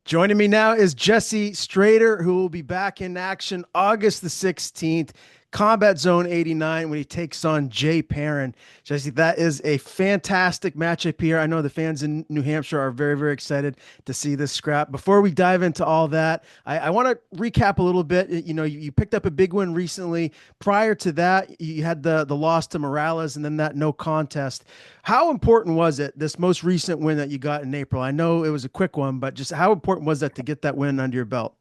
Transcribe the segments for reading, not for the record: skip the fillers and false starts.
Joining me now is Jesse Strader, who will be back in action August the 16th, Combat Zone 89, when he takes on Jay Perrin. Jesse, that is a fantastic matchup here. I know the fans in New Hampshire are very, very excited to see this scrap. Before we dive into all that, I want to recap a little bit. You picked up a big win recently. Prior to that, you had the loss to Morales and then that no contest. How important was it, this most recent win that you got in April? I know it was a quick one, but just how important was that to get that win under your belt?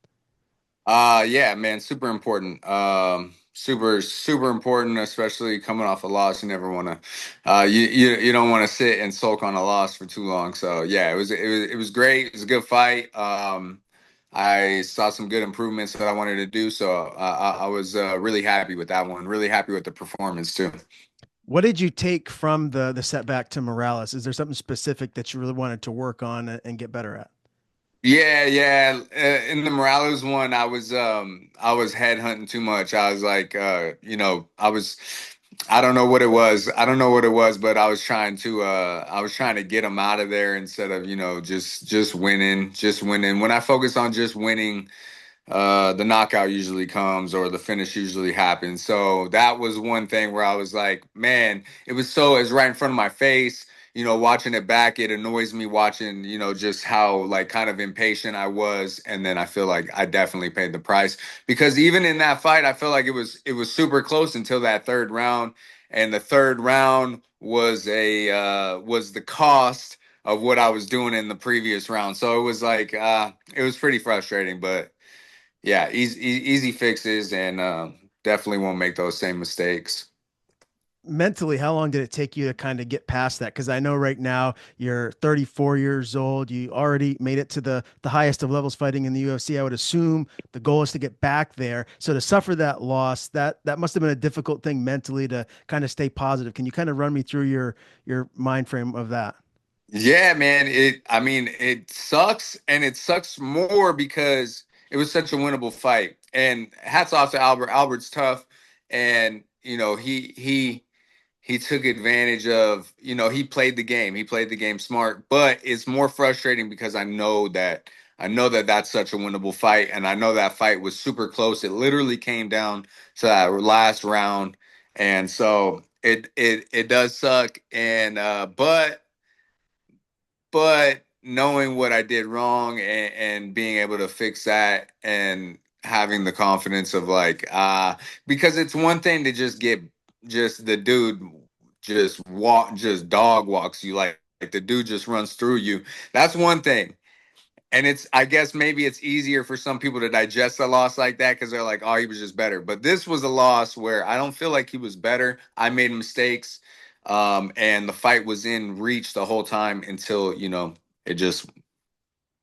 Yeah, man, super important. Super important, especially coming off a loss. You never want to, you don't want to sit and sulk on a loss for too long. So yeah, it was great. It was a good fight. I saw some good improvements that I wanted to do. So I was really happy with that one. Really happy with the performance too. What did you take from the setback to Morales? Is there something specific that you really wanted to work on and get better at? Yeah, yeah. In the Morales one, I was headhunting too much. I was like, I don't know what it was. I don't know what it was, but I was trying to get him out of there instead of, just winning, just winning. When I focus on just winning, the knockout usually comes or the finish usually happens. So that was one thing where I was like, man, it's right in front of my face. Watching it back, it annoys me watching, just how like kind of impatient I was. And then I feel like I definitely paid the price because even in that fight, I feel like it was super close until that third round. And the third round was the cost of what I was doing in the previous round. So it was like it was pretty frustrating, but yeah, easy fixes, and definitely won't make those same mistakes. Mentally, how long did it take you to kind of get past that? Because I know right now you're 34 years old. You already made it to the highest of levels fighting in the UFC. I would assume the goal is to get back there. So to suffer that loss, that must have been a difficult thing mentally to kind of stay positive. Can you kind of run me through your mind frame of that? Yeah, man. I mean, it sucks, and it sucks more because it was such a winnable fight. And hats off to Albert. Albert's tough, and he took advantage of, he played the game. He played the game smart, but it's more frustrating because I know that that's such a winnable fight, and I know that fight was super close. It literally came down to that last round, and so it does suck. And but knowing what I did wrong and being able to fix that and having the confidence of like because it's one thing to just get just the dude just dog walks you like the dude just runs through you. That's one thing. And it's, I guess maybe it's easier for some people to digest a loss like that because they're like, oh, he was just better. But this was a loss where I don't feel like he was better. I made mistakes. And the fight was in reach the whole time until, it just,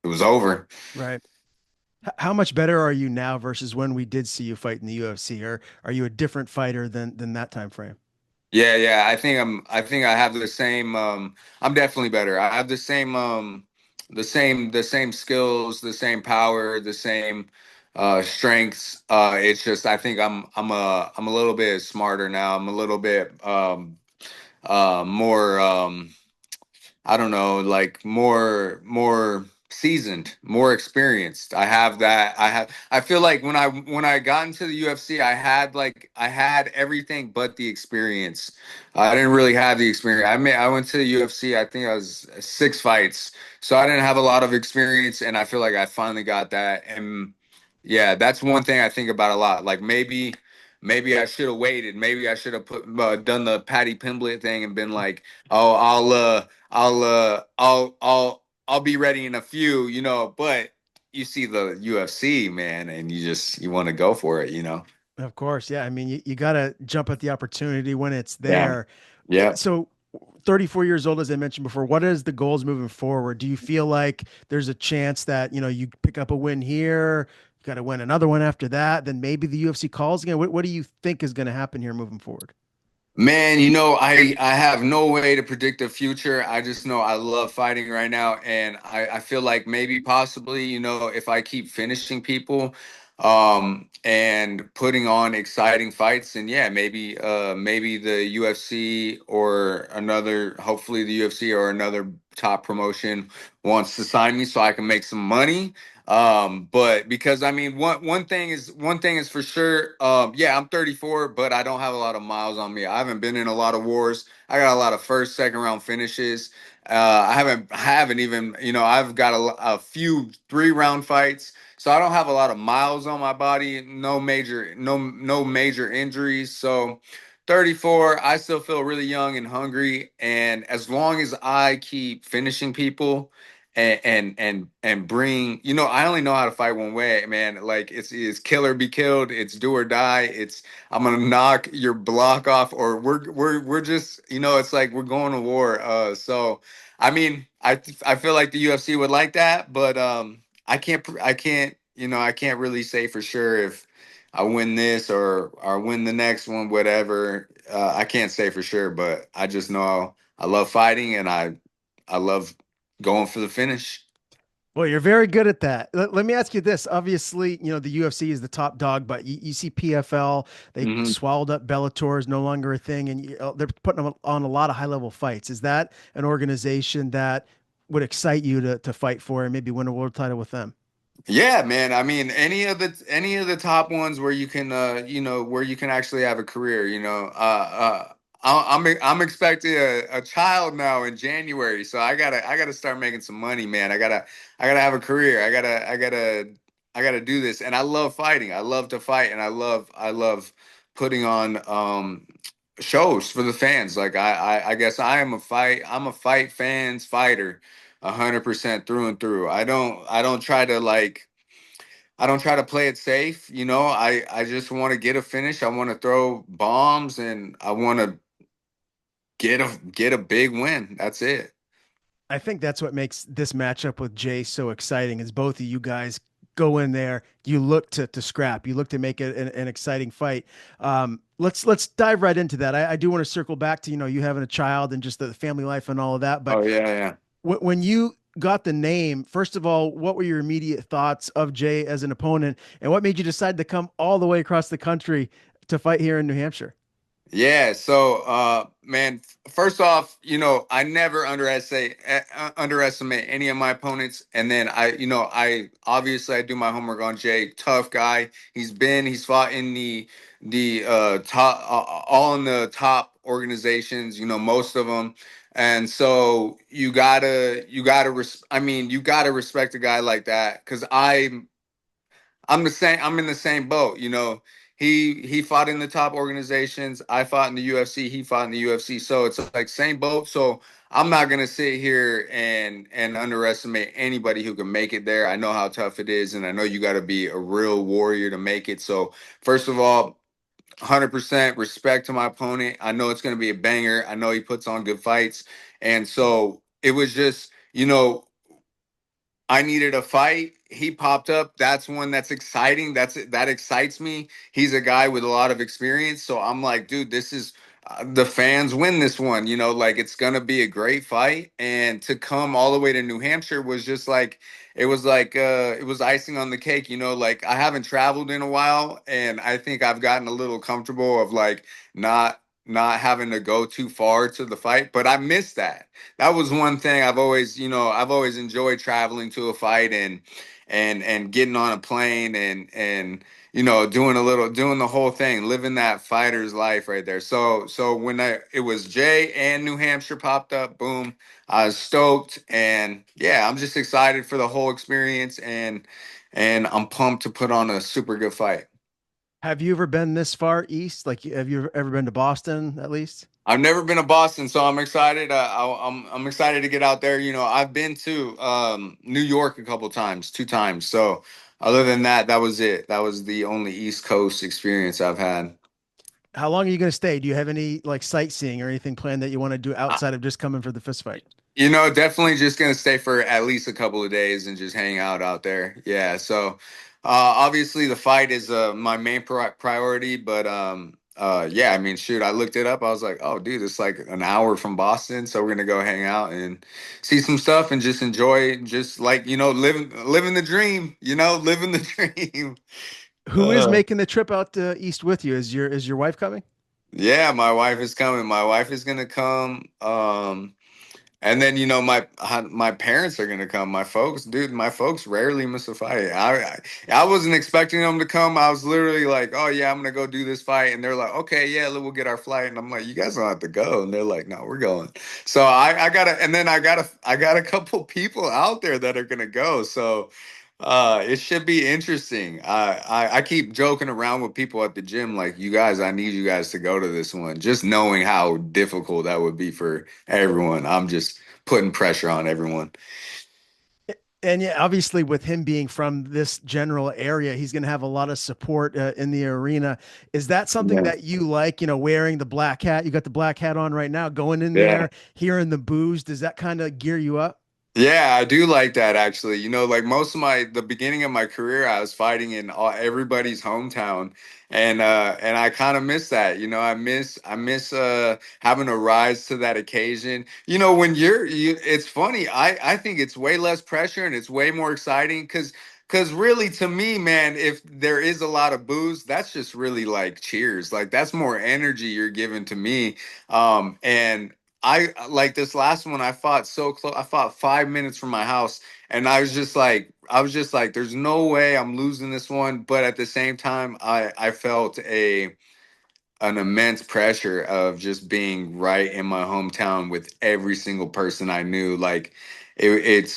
it was over. Right. How much better are you now versus when we did see you fight in the UFC? Or are you a different fighter than that time frame? Yeah, yeah. I think I have the same, I'm definitely better. I have the same skills, the same power, the same strengths. It's just I think I'm a little bit smarter now. I'm a little bit more I don't know, like more seasoned, more experienced. I have that. I feel like when I got into the UFC, I had everything but the experience. I didn't really have the experience. I went to the UFC, I think I was 6 fights. So I didn't have a lot of experience, and I feel like I finally got that. And yeah, that's one thing I think about a lot. Like maybe I should have waited. Maybe I should have done the Patty Pimblett thing and been like, "Oh, I'll be ready in a few," but you see the UFC, man, and you want to go for it. Of course, yeah. I mean, you got to jump at the opportunity when it's Yeah. there. Yeah. So, 34 years old, as I mentioned before, what is the goals moving forward? Do you feel like there's a chance that, you pick up a win here, you got to win another one after that, then maybe the UFC calls again? What do you think is going to happen here moving forward? Man, I have no way to predict the future. I just know I love fighting right now, and I feel like maybe possibly, if I keep finishing people, and putting on exciting fights. And yeah, maybe the UFC or another, hopefully the UFC or another top promotion wants to sign me so I can make some money. But because I mean, one thing is for sure. Yeah, I'm 34, but I don't have a lot of miles on me. I haven't been in a lot of wars. I got a lot of first, second round finishes. I haven't even, I've got a few 3 round fights, so I don't have a lot of miles on my body. No major injuries. So 34, I still feel really young and hungry. And as long as I keep finishing people and bring, I only know how to fight one way, man. Like it's kill or be killed. It's do or die. It's I'm gonna knock your block off, or we're just, it's like we're going to war. So I mean, I feel like the UFC would like that, but I can't really say for sure if I win this or win the next one, whatever. I can't say for sure, but I just know I love fighting, and I love going for the finish. Well, you're very good at that. Let me ask you this. Obviously, the UFC is the top dog, but you see PFL, they hmm swallowed up Bellator is no longer a thing, and they're putting on a lot of high level fights. Is that an organization that would excite you to fight for and maybe win a world title with them? Yeah, man. I mean, any of the top ones where you can, where you can actually have a career. I'm expecting a child now in January, so I gotta start making some money, man. I gotta have a career. I gotta do this, and I love fighting. I love to fight, and I love putting on shows for the fans. Like I guess I'm a fight fans fighter. 100% through and through. I don't try to play it safe. I just want to get a finish. I want to throw bombs, and I want to get a big win. That's it. I think that's what makes this matchup with Jay so exciting is both of you guys go in there, you look to scrap, you look to make it an exciting fight. Let's dive right into that. I do want to circle back to you having a child and just the family life and all of that. But Oh yeah, yeah. when you got the name, first of all, what were your immediate thoughts of Jay as an opponent, and what made you decide to come all the way across the country to fight here in New Hampshire? Yeah, so man, first off, I never underestimate any of my opponents. And then I obviously I do my homework on Jay. Tough guy. He's fought in the top, all in the top organizations, most of them. And so I mean, you gotta respect a guy like that, because I'm the same. I'm in the same boat. He fought in the top organizations. I fought in the UFC. He fought in the UFC. So it's like same boat. So I'm not gonna sit here and underestimate anybody who can make it there. I know how tough it is, and I know you got to be a real warrior to make it. So first of all, 100% respect to my opponent. I know it's gonna be a banger. I know he puts on good fights, and so it was just, I needed a fight. He popped up. That's one that's exciting. That excites me. He's a guy with a lot of experience, so I'm like, dude, this is the fans win this one. Like it's gonna be a great fight. And to come all the way to New Hampshire was just like it was icing on the cake. Like I haven't traveled in a while, and I think I've gotten a little comfortable of like not having to go too far to the fight, but I miss that. That was one thing I've always enjoyed, traveling to a fight and getting on a plane and doing the whole thing, living that fighter's life right there. So when it was Jay and New Hampshire popped up, boom, I was stoked. And yeah, I'm just excited for the whole experience, and I'm pumped to put on a super good fight. Have you ever been this far east? Like, have you ever been to Boston at least? I've never been to Boston, so I'm excited. I'm excited to get out there. I've been to New York a couple times, 2 times. So other than that, that was it. That was the only East Coast experience I've had. How long are you going to stay? Do you have any like sightseeing or anything planned that you want to do I, outside of just coming for the fist fight? definitely just gonna stay for at least a couple of days and just hang out there. Yeah. So obviously the fight is my main priority, but yeah, I mean, shoot, I looked it up. I was like, oh, dude, it's like an hour from Boston, so we're gonna go hang out and see some stuff and just enjoy, just like living the dream. Living the dream. Who is Uh, making the trip out east with you? Is your wife coming? yeah, my wife is coming. My wife is gonna come. And then my parents are gonna come. My folks, dude, my folks rarely miss a fight. I wasn't expecting them to come. I was literally like, oh yeah, I'm gonna go do this fight, and they're like, okay, yeah, we'll get our flight. And I'm like, you guys don't have to go. And they're like, no, we're going. So I gotta, and then I got a couple people out there that are gonna go. So it should be interesting. I keep joking around with people at the gym, like, you guys, I need you guys to go to this one. Just knowing how difficult that would be for everyone. I'm just putting pressure on everyone. And yeah, obviously, with him being from this general area, he's going to have a lot of support in the arena. Is that something Yeah. that you like? Wearing the black hat. You got the black hat on right now. Going in Yeah. there, hearing the booze. Does that kind of gear you up? Yeah, I do like that actually. Like most of the beginning of my career, I was fighting in everybody's hometown, and I kind of miss that. I miss having to rise to that occasion. When it's funny. I think it's way less pressure and it's way more exciting because really to me, man, if there is a lot of booze, that's just really like cheers. Like that's more energy you're giving to me. And I like this last one. I fought so close. I fought 5 minutes from my house, and I was just like, there's no way I'm losing this one. But at the same time, I felt an immense pressure of just being right in my hometown with every single person I knew. Like it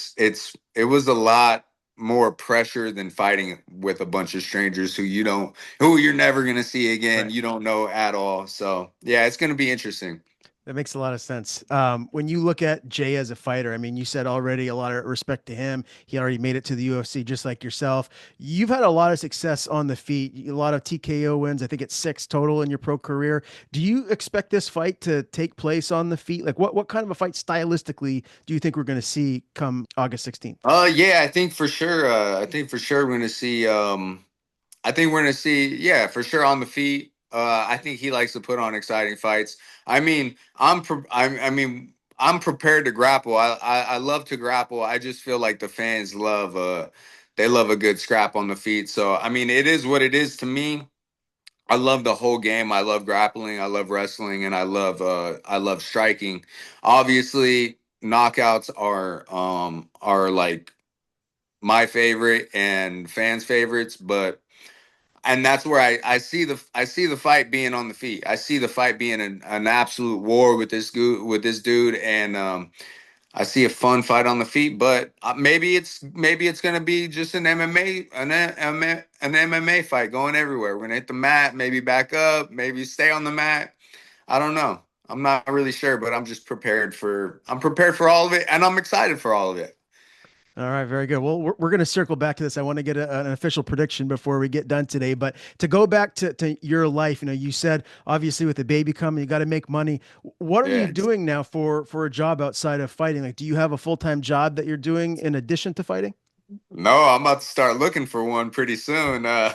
was a lot more pressure than fighting with a bunch of strangers who you're never gonna see again. Right. You don't know at all. So yeah, it's gonna be interesting. That makes a lot of sense. When you look at Jay as a fighter, I mean, you said already a lot of respect to him. He already made it to the UFC just like yourself. You've had a lot of success on the feet, a lot of TKO wins. I think it's 6 total in your pro career. Do you expect this fight to take place on the feet? Like, what kind of a fight stylistically do you think we're going to see come August 16th? Yeah, I think for sure. I think for sure we're gonna see. I think we're gonna see. Yeah, for sure on the feet. I think he likes to put on exciting fights. I mean, I'm prepared to grapple. I love to grapple. I just feel like the fans they love a good scrap on the feet. So I mean, it is what it is to me. I love the whole game. I love grappling. I love wrestling, and I love striking. Obviously, knockouts are like my favorite and fans' favorites, but and that's where I see the fight being on the feet. I see the fight being an absolute war with this dude, and I see a fun fight on the feet. But maybe it's gonna be just an MMA fight going everywhere. We're gonna hit the mat, maybe back up, maybe stay on the mat. I don't know. I'm not really sure, but I'm prepared for all of it, and I'm excited for all of it. All right, very good. Well, we're going to circle back to this. I want to get an official prediction before we get done today. But to go back to your life, you said obviously with the baby coming, you got to make money. What are you Yeah. doing now for a job outside of fighting? Like, do you have a full-time job that you're doing in addition to fighting? No, I'm about to start looking for one pretty soon. No,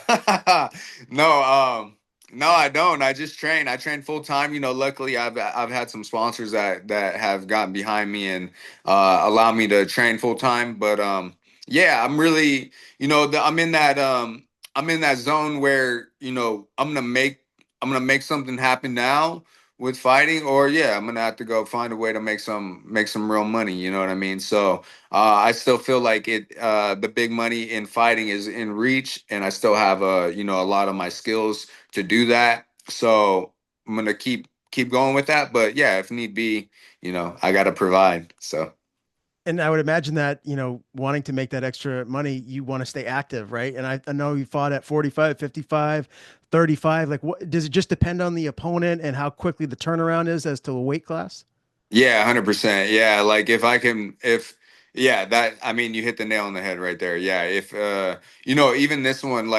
no, I don't. I just train. I train full time. Luckily, I've had some sponsors that have gotten behind me and allow me to train full time. But yeah, I'm really, I'm in that zone where I'm gonna make something happen now with fighting, or yeah, I'm gonna have to go find a way to make some real money. You know what I mean? So. I still feel like the big money in fighting is in reach, and I still have a lot of my skills to do that. So I'm gonna keep going with that. But yeah, if need be, I gotta provide. So And I would imagine that, wanting to make that extra money, you want to stay active, right? And I know you fought at 45, 55, 35. Like, what does it just depend on the opponent and how quickly the turnaround is as to a weight class? yeah, 100%. Yeah, like if I can, if yeah, that I mean, you hit the nail on the head right there. Yeah, if even this one,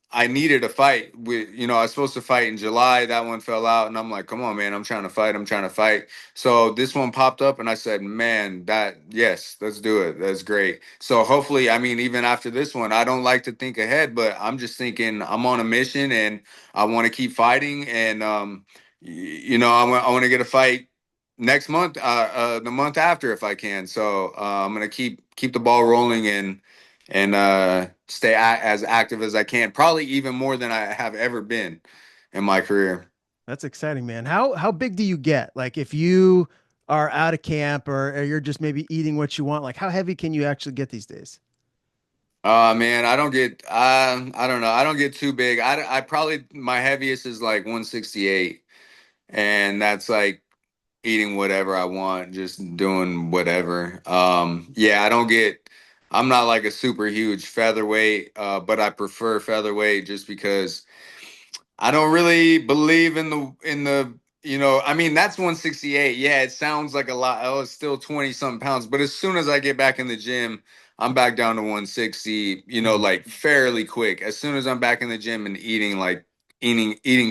I needed a fight. I was supposed to fight in July. That one fell out, and I'm like, come on, man, I'm trying to fight. I'm trying to fight. So this one popped up, and I said, man, yes, let's do it. That's great. So hopefully, I mean, even after this one, I don't like to think ahead, but I'm just thinking I'm on a mission, and I want to keep fighting, and I want to get a fight next month, the month after if I can. So I'm gonna keep the ball rolling, and and stay as active as I can. Probably even more than I have ever been in my career. That's exciting, man. How big do you get? Like if you are out of camp or you're just maybe eating what you want, like how heavy can you actually get these days? Man, I don't get I don't know. I don't get too big. I probably my heaviest is like 168, and that's like eating whatever I want, just doing whatever. Yeah, I don't get I'm not like a super huge featherweight, but I prefer featherweight just because I don't really believe I mean, that's 168. Yeah, it sounds like a lot. Oh, it's still 20 something pounds. But as soon as I get back in the gym, I'm back down to 160, Mhm. like fairly quick. As soon as I'm back in the gym and eating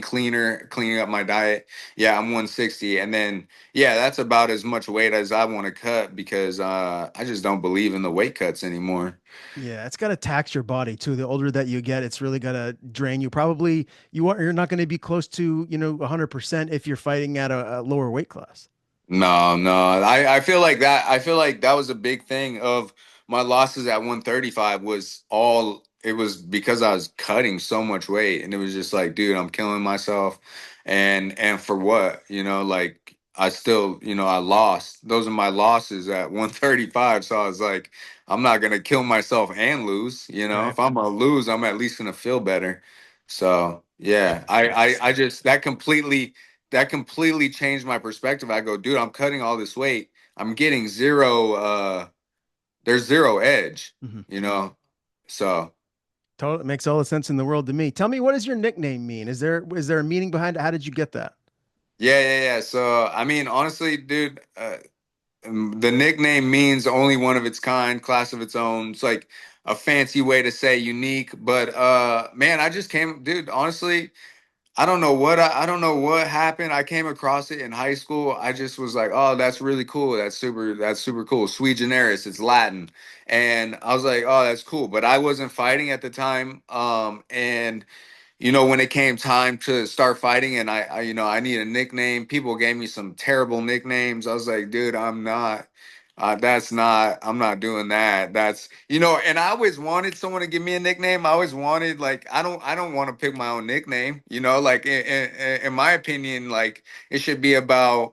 cleaner, cleaning up my diet, yeah, I'm 160. And then yeah, that's about as much weight as I want to cut because I just don't believe in the weight cuts anymore. Yeah, it's got to tax your body too. The older that you get, it's really got to drain you. Probably you're not going to be close to, 100% if you're fighting at a lower weight class. No, no. I feel like that was a big thing of my losses at 135 was all it was because I was cutting so much weight and it was just like, dude, I'm killing myself and for what? Like I still, I lost. Those are my losses at 135. So I was like, I'm not gonna kill myself and lose, Right. If I'm gonna lose, I'm at least gonna feel better. So yeah, I just that completely changed my perspective. I go, dude, I'm cutting all this weight. I'm getting zero there's zero edge, Hmm. you know. So Totally makes all the sense in the world to me. Tell me, what does your nickname mean? Is there a meaning behind it? How did you get that? yeah, yeah, yeah. So I mean, honestly, dude, the nickname means only one of its kind, class of its own. It's like a fancy way to say unique. But man, I just came, dude, honestly, I don't know what happened. I came across it in high school. I just was like, "Oh, that's really cool. That's super cool. Sui generis, it's Latin." And I was like, "Oh, that's cool." But I wasn't fighting at the time. And when it came time to start fighting and I need a nickname, people gave me some terrible nicknames. I was like, dude, I'm not doing that. And I always wanted someone to give me a nickname. I always wanted, like, I don't want to pick my own nickname, like in my opinion, like it should be about,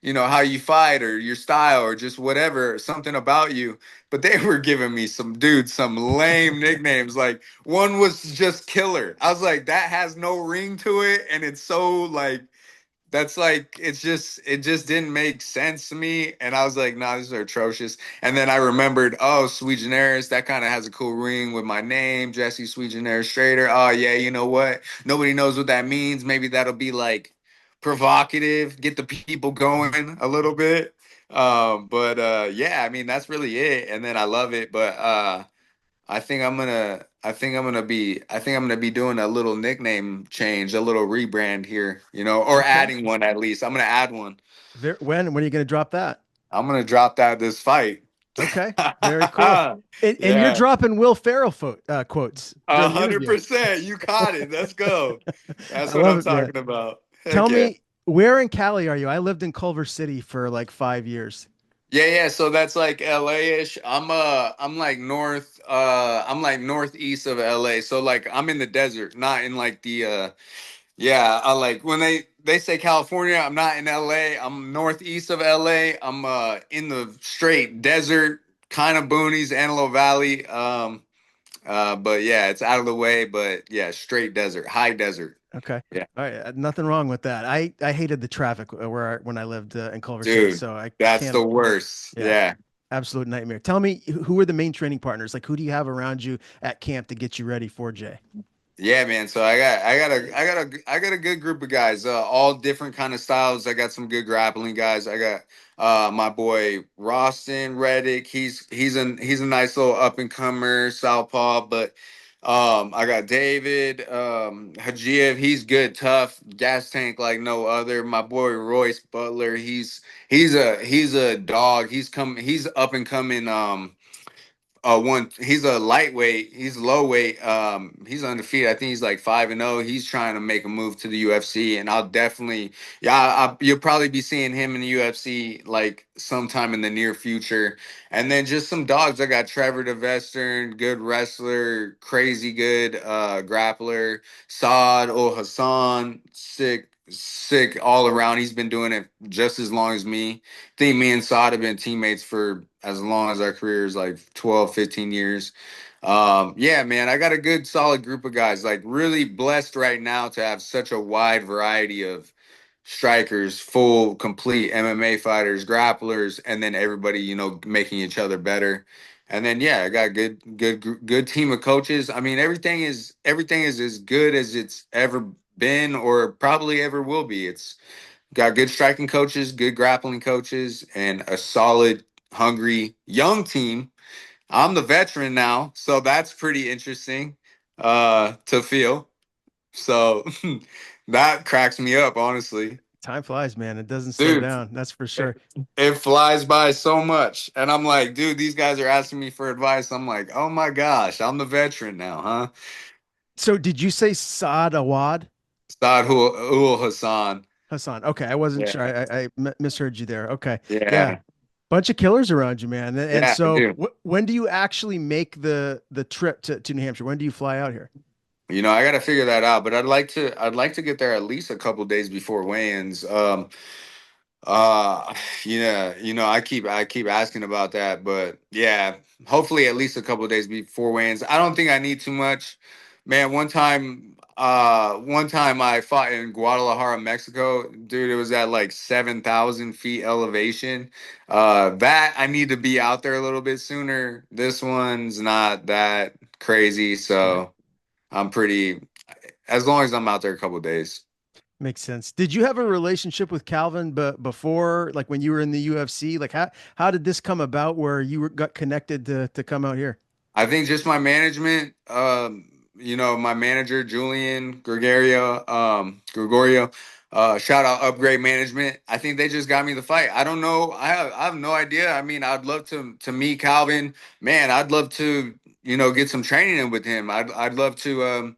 how you fight or your style or just whatever, something about you. But they were giving me some lame nicknames. Like, one was just killer. I was like, that has no ring to it, and it's so like that's like it just didn't make sense to me. And I was like, nah, these are atrocious. And then I remembered, oh, sui generis, that kind of has a cool ring with my name, Jesse Sui generis Strader. Oh yeah, you know what? Nobody knows what that means. Maybe that'll be like provocative, get the people Mhm. going a little bit. But yeah, I mean that's really it. And then I love it, but I think I'm gonna be doing a little nickname change, a little rebrand here, or Okay. adding one at least. I'm gonna add one. When are you going to drop that? I'm gonna drop that this fight. Okay. Very cool. And you're Yeah, dropping Will Ferrell quotes a during the hundred interview. percent. You caught it. Let's go. I That's what love I'm it, man. talking about. Tell Heck yeah. me, where in Cali are you? I lived in Culver City for like 5 years. Yeah, yeah. So that's like LA-ish. I'm like northeast of LA. So like I'm in the desert, not in like the yeah, I like when they say California, I'm not in LA. I'm northeast of LA. I'm in the straight desert, kind of boonies, Antelope Valley. But yeah, it's out of the way, but yeah, straight desert, high desert. Okay. Yeah. All right. Nothing wrong with that. I hated the traffic when I lived in Culver City, Dude, so I that's can't. the worst. Yeah, Yeah. absolute nightmare. Tell me, who are the main training partners? Like, who do you have around you at camp to get you ready for Jay? Yeah, man. So I got a good group of guys, all different kind of styles. I got some good grappling guys. I got my boy Roston Reddick. He's a nice little up and comer southpaw. But I got David Hajiev. He's good, tough, gas tank like no other. My boy Royce Butler. He's a dog. He's up and coming. one. He's a lightweight. He's low weight. He's undefeated. I think he's like 5-0. He's trying to make a move to the UFC, and I'll definitely, yeah, you'll probably be seeing him in the UFC like sometime in the near future. And then just some dogs. I got Trevor the Western, good wrestler, crazy good grappler. Saad Ul Hassan, sick all around. He's been doing it just as long as me. Think me and Saad have been teammates for as long as our careers, like 12, 15 years. Yeah, man, I got a good solid group of guys. Like really blessed right now to have such a wide variety of strikers, full, complete MMA fighters, grapplers, and then everybody, making each other better. And then yeah, I got good team of coaches. I mean, everything is as good as it's ever been or probably ever will be. It's got good striking coaches, good grappling coaches, and a solid, hungry young team. I'm the veteran now, so that's pretty interesting to feel. So that cracks me up, honestly. Time flies, man. It doesn't slow Dude, down. That's for it, sure. it flies by so much. And I'm like, dude, these guys are asking me for advice. I'm like, oh my gosh, I'm the veteran now, huh? So did you say Saad Awad? Saad Ul Hassan. Hassan. Okay, I wasn't sure. Yeah. I misheard you there. Okay, yeah, Yeah. bunch of killers around you, man. And Yeah, so, dude. when do you actually make the trip to New Hampshire? When do you fly out here? I got to figure that out, but I'd like to get there at least a couple days before weigh-ins. Uh, yeah, I keep asking about that, but yeah, hopefully at least a couple days before weigh-ins. I don't think I need too much. Man, one time I fought in Guadalajara, Mexico. Dude, it was at like 7,000 feet elevation. That I need to be out there a little bit sooner. This one's not that crazy, Right. so I'm pretty, as long as I'm out there a couple days. Makes sense. Did you have a relationship with Calvin but before, like when you were in the UFC? Like how did this come about where got connected to come out here? I think just my management, my manager Julian Gregorio, shout out Upgrade Management. I think they just got me the fight. I don't know. I have no idea. I mean, I'd love to meet Calvin. Man, I'd love to get some training in with him. I'd love to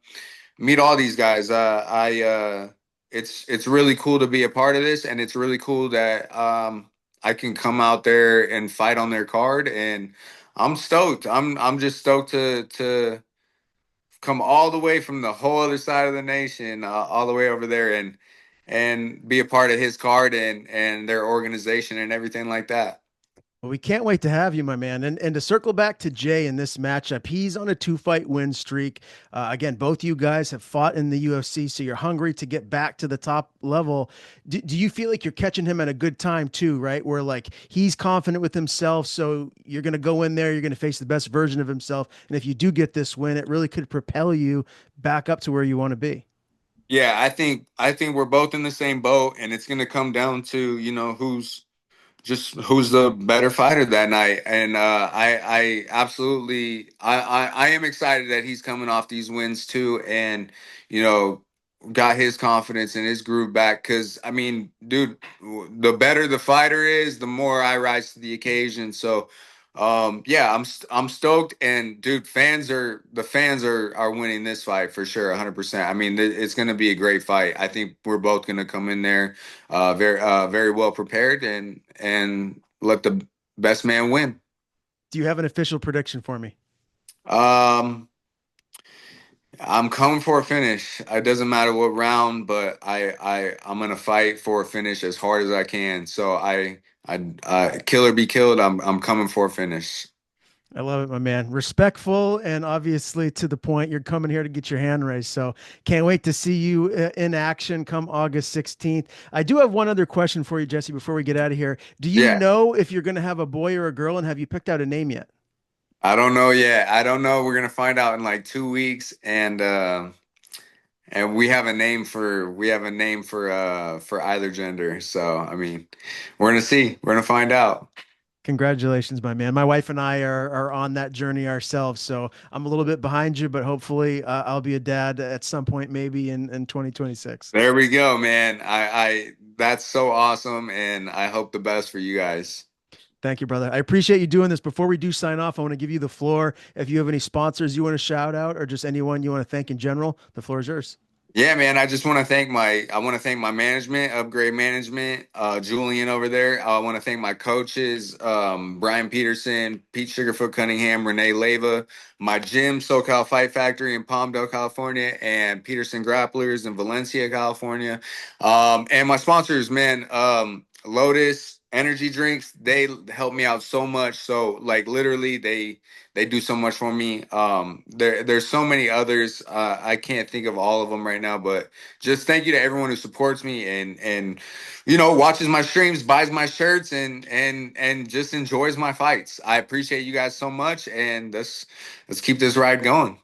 meet all these guys. I It's really cool to be a part of this, and it's really cool that I can come out there and fight on their card, and I'm stoked. I'm just stoked to come all the way from the whole other side of the nation, all the way over there, and be a part of his card and their organization and everything like that. Well, we can't wait to have you, my man. And to circle back to Jay in this matchup, he's on a 2 fight win streak. Again, both you guys have fought in the UFC, so you're hungry to get back to the top level. Do you feel like you're catching him at a good time too, right? Where like he's confident with himself, so you're going to go in there, you're going to face the best version of himself, and if you do get this win, it really could propel you back up to where you want to be. Yeah, I think we're both in the same boat, and it's gonna come down to who's the better fighter that night. And I absolutely I am excited that he's coming off these wins too, and you know got his confidence and his groove back. Because I mean, dude, the better the fighter is, the more I rise to the occasion. So. Yeah, I'm stoked, and dude, the fans are winning this fight for sure, 100%. I mean, it's gonna be a great fight. I think we're both gonna come in there very well prepared, and let the best man win. Do you have an official prediction for me? Um, I'm coming for a finish. It doesn't matter what round, but I'm gonna fight for a finish as hard as I can. So kill or be killed. I'm coming for a finish. I love it, my man. Respectful and obviously to the point. You're coming here to get your hand raised. So can't wait to see you in action come August 16th. I do have one other question for you, Jesse, before we get out of here. Do you Yeah, know if you're going to have a boy or a girl, and have you picked out a name yet? I don't know yet. I don't know. We're gonna find out in like 2 weeks, and we have a name for either gender. So I mean, we're gonna see. We're gonna find out. Congratulations, my man. My wife and I are on that journey ourselves. So I'm a little bit behind you, but hopefully I'll be a dad at some point, maybe in 2026. There we go, man. I that's so awesome, and I hope the best for you guys. Thank you, brother. I appreciate you doing this. Before we do sign off, I want to give you the floor. If you have any sponsors you want to shout out or just anyone you want to thank in general, the floor is yours. Yeah, man. I want to thank my management, Upgrade Management, Julian over there. I want to thank my coaches, Brian Peterson, Pete Sugarfoot Cunningham, Renee Leva, my gym, SoCal Fight Factory in Palmdale, California, and Peterson Grapplers in Valencia, California. And my sponsors, man, Lotus Energy Drinks, they help me out so much. So like literally they do so much for me. There's so many others. I can't think of all of them right now, but just thank you to everyone who supports me and watches my streams, buys my shirts, and just enjoys my fights. I appreciate you guys so much, and let's keep this ride going.